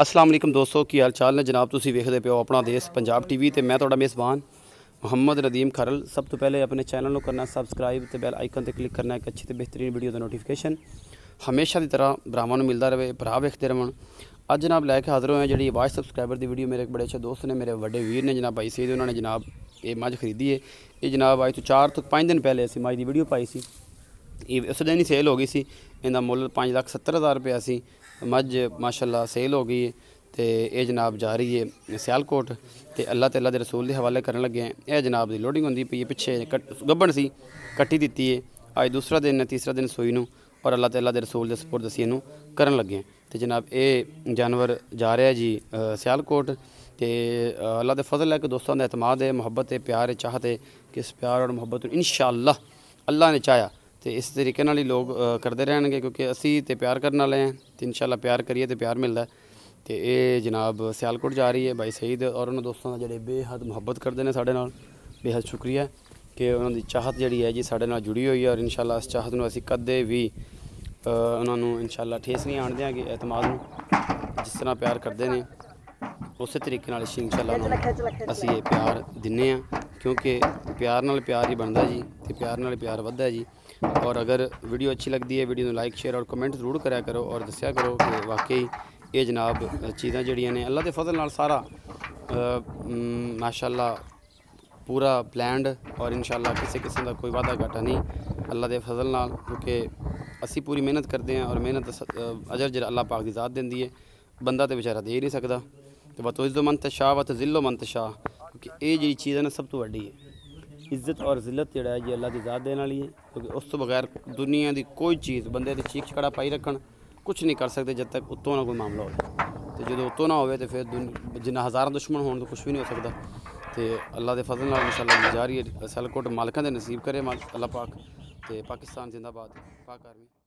अस्सलाम वालेकुम दोस्तों की हाल चाल ने जनाब। तुसीं वेखदे पे हो अपना देश पंजाब टीवी ते मैं तुहाडा मेज़बान मुहम्मद नदीम खरल। सब तो पहले अपने चैनल को करना सबसक्राइब ते बैल आइकन ते क्लिक करना एक अच्छी ते बेहतरीन वीडियो का नोटिफिकेशन हमेशा की तरह भरावां नूं मिलता रहे, भरा वेखते रहन। अज जनाब लैके हाज़र होए जी वाच सबसक्राइबर की वीडियो। मेरे एक बड़े अच्छे दोस्त ने, मेरे बड़े वीर ने जनाब भाई सईद, उन्होंने जनाब ये मझ खरीदी है। ये जनाब अज तो 4 तो 5 दिन पहले असीं मझ की वीडियो पाई सी, उस दिन ही सेल हो गई सी। इनका मुल 5,70,000 रुपया सी। मझ माशाअल्लाह सेल हो गई है। तो ये जनाब जा रही है सियालकोट। तो अल्लाह ते अल्लाह के रसूल के हवाले करन लगे हैं। यह जनाब की लोडिंग होंदी पई है, पिछे गब्बन सी कट्टी दी है। अज दूसरा दिन है, तीसरा दिन सूई नूं, और अल्लाह ते अल्लाह के रसूल के सपुर्द असीं इहनूं करन लगे हैं। तो जनाब ये जानवर जा रहा है जी सियालकोट। तो अल्लाह के फजल है कि दोस्तों का एतमाद है, मुहब्बत है, प्यार है, चाहत है कि इस प्यार और मुहब्बत इंशाअल्लाह अल्लाह ने चाहा तो इस तरीके नाल ही लोग करते रहणगे, क्योंकि असी तो प्यार करने वाले हैं। तो इंशाअल्लाह प्यार करिए तो प्यार मिलता है। तो ये जनाब सियालकोट जा रही है भाई सईद और उन्होंने दोस्तों का जोड़े बेहद मुहब्बत करते हैं साढ़े नाल। बेहद शुक्रिया कि उन्होंने चाहत जी है जी साढ़े नाल जुड़ी हुई है, और इंशाअल्लाह इस चाहत में असी कदे भी उन्होंने इंशाअल्लाह ठेस नहीं आण देंगे। एतमाद में जिस तरह प्यार करते हैं उस तरीके नाल इंशाअल्लाह असी ये प्यार दिन्ने आ, क्योंकि प्यार नाल प्यार ही बनता जी, तो प्यार नाल प्यार वधदा है जी। और अगर वीडियो अच्छी लगती है वीडियो को लाइक शेयर और कमेंट जरूर करा करो, और दस्या करो कि वाकई ये जनाब चीज़ां जड़ियां ने अल्लाह के फजल नाल सारा माशाअल्लाह पूरा प्लैंड, और इंशाअल्लाह किसी किस्म का कोई वादा घाटा नहीं अल्लाह के फजल नाल, क्योंकि असी पूरी मेहनत करते हैं और मेहनत अजर जरा अल्लाह पाक की ज़ात देंदी है। बंदा तो बेचारा दे ही नहीं सकता। तो वतुइज़्ज़ु मन तशा व तुज़िल्लु मन तशा, क्योंकि ये जी चीज़ है ना सब तो वड्डी है। इज्जत और जिल्लत जड़ा है जी अल्लाह की ज़ात देने वाली है, क्योंकि उस तो बगैर दुनिया की कोई चीज़ बंदे की चीख चकड़ा पाई रखन कुछ नहीं कर सकते जब तक उत्तों ना कोई मामला हो। तो जो उत्तों ना हो तो फिर जिन्ना हज़ार दुश्मन हो तो कुछ भी नहीं हो सकता। तो अल्लाह के फजल नाल इंशाअल्लाह जा रही है सियालकोट। मालकां दे नसीब करे अल्लाह पाक। तो पाकिस्तान जिंदाबाद, पाक आर्मी।